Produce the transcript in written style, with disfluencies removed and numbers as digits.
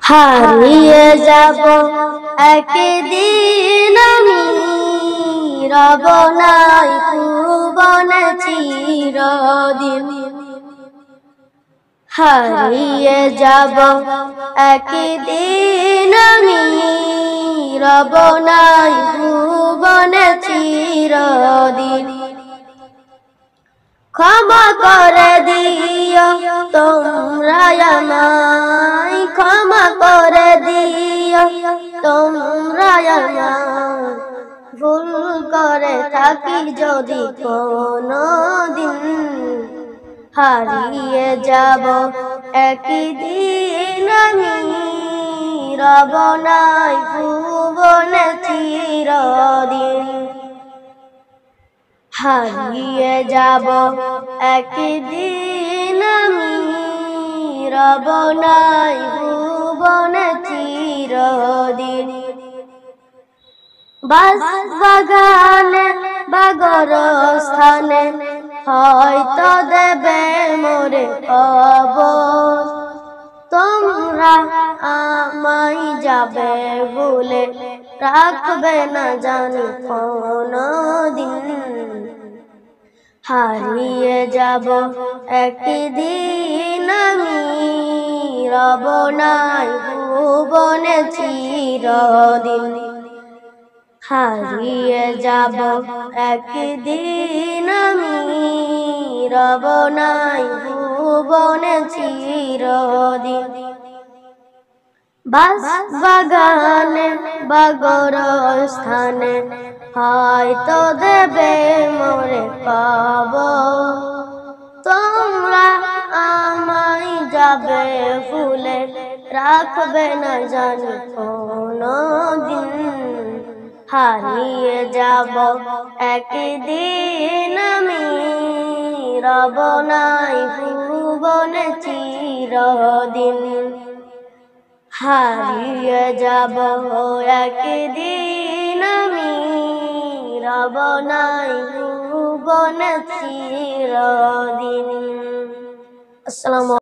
হারিয়ে যাব একদিন আমি, রব নাই ভুবনে চিরদিন। হারিয়ে যাব একদিন আমি, রব নাই ভুবনে চিরদিন। ক্ষমা করে দিও তোমরা আমায়, ক্ষমা করে দিও তোমরা আমায়। ভুল করে থাকি যদি কোনদিন, হারিয়ে যাব একদিন আমি, রব নাই ভুবনে চিরদিন। হারিয়ে যাব একদিন আমি, রব নাই ভুবনে চিরদিন। বাগানে বা গোরস্থানে হয়তো দেবে মোরে কবর। তোমরা আমায় যাবে ভুলে, রাখবে না জানি কোনদিন। হারিয়ে যাব একদিন আমি, রব নাই ভুবনে চিরদিন। হারিয়ে যাব একদিন আমি, রব নাই ভুবনে চিরদিন। বাগানে বা গোরস্থানে হয়তো দেবে মোরে কবর। তোমরা আমায় যাবে ভুলে, রাখবে না জানি কোনদিন। হারিয়ে যাব একদিন আমি, রব নাই ভুবনে চিরদিন। হারিয়ে যাব একদিন আমি, রব নাই ভুবনে চিরদিন। আসসালামু